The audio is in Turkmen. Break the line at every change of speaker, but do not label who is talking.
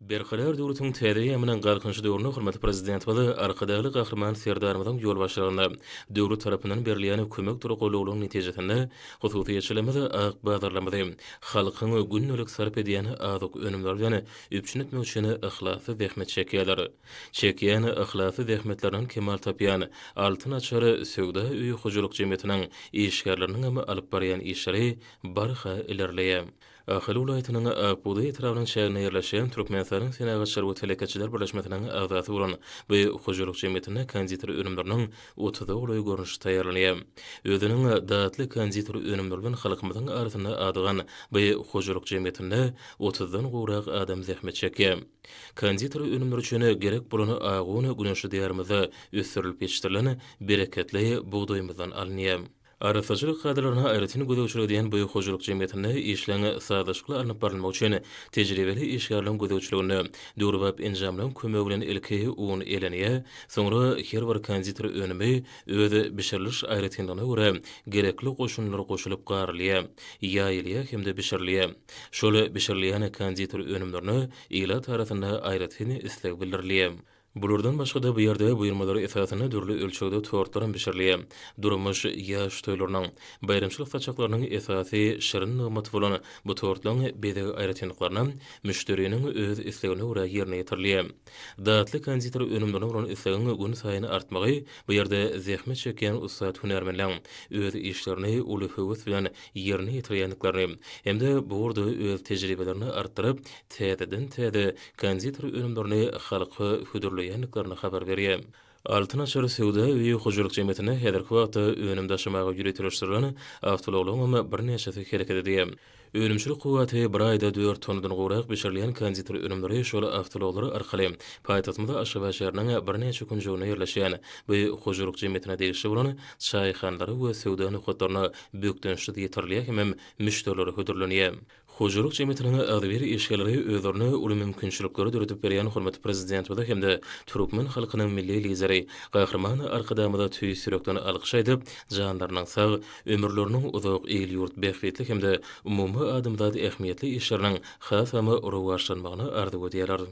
Berxarar döwretiň täze ýamynyň galkynçy döwrüne hormatly prezident boly arkadaly gahrman Serdarymyň ýol başlygynda döwlet tarapyndan berilýän kömek turu golawlygyň netijesinde hususy ýeşilemede ak bazarlamady halkyň günnelik sarp edýän azyk önümler bilen üpçün etmek üçin ihlasy zähmet çekýärler. Çekýän ihlasy zähmetleriniň kemal tapýan altyn açary söwda öýü hojalyk jemgyýetiniň işgärleriniň hem alyp barýan işleri barha ilerleýär. Ahly ulaýatynyň Akbudy etrawynyň şäherine ýerleşen Türkmenistanyň Senagatçylar we Telekatçylar birleşmesiniň azaty bolan bu hojalyk jemgyýetine kandidatyr önümleriniň 30 uly görnüşi taýýarlanýar. Özüniň datly kandidatyr önümleri bilen halkymyzyň arasynda adygan bu hojalyk jemgyýetinde 30dan gowrak adam zähmet çekýär. Kandidatyr önümleri üçin gerek bolan agyny güneşli diýerimizde ösürilip ýetişdirilen bereketli buğdaýymyzdan alynýar. Arasaçylyk kadrlaryna aýratyn gödäwçilik diýen bu hojalyk jemgyýetinde işleňe sadaşykly alınıp barylmak üçin tejribeli işgärleň gödäwçiligini döwrüp enjamlanan kömegi bilen ilki ugun elenýär. Soňra her bir kandidatyr önümi özi bişiriliş aýratynyna görä gerekli goşunlary goşulyp garylýar, ýaýylýar hemde bişirilýär. Şol bişirilýän kandidatyr önümlerini ýyla tarapynda aýratyn isleg bildirilýär. Bulardan başga da bu ýerde buyurmalary esasyna dürli ölçekde tortlaran bişirilýär. Durmuş ýaş toýlarynyň, bayramçylyk saçaklarynyň esasy şirin nymaty bolan bu tortlaryň bede aýratynlyklaryna müşteriniň öz islegine görä ýerine ýetirilýär. Datly kandidatyr önümlerine bolan islegiň gün saýyny artmagy bu ýerde zähmet çekýän ustad hünärmenler öz işlerini uly höwes bilen ýerine ýetirýändiklaryny hemde bu ýerde öz tejribelerini artdyryp täzeden-täze kandidatyr önümlerini halka hödürli ýanlyklaryny habar berýär. Altyn açary söwda we hojalyk jemgyýetine häzirki wagtda önüm daşymagy ýüretilýän awtologlaryň bir neçesi hereket edýär. Önümçilik kuwaty bir aýda 4 tonnadan gowrak bişirilýän kandidatyr önümleri şol awtologlary arkaly paýtagtymyzda Aşgabat şäheriniň bir neçe gün jogyna ýerleşýän bu hojalyk jemgyýetine degişli bolan çaýhanlary we söwda nukatlaryna bökdenşli ýetirilýär hem müşterileri hödürlenýär. Hojalyk jemgyýetiniň agdyr işgärleri özlerini uly mümkinçilikleri döretip berýän hormatly prezident we hem-de Türkmen halkynyň milli lideri gahrman arkadamyda tüý sürekden alkyş edip janlarynyň sag ömürleriniň uzak el ýurt bähretlik hem-de umumy adamzady ähmiýetli işleriniň has hamy rowaşlanmagyny arzuw edýärler.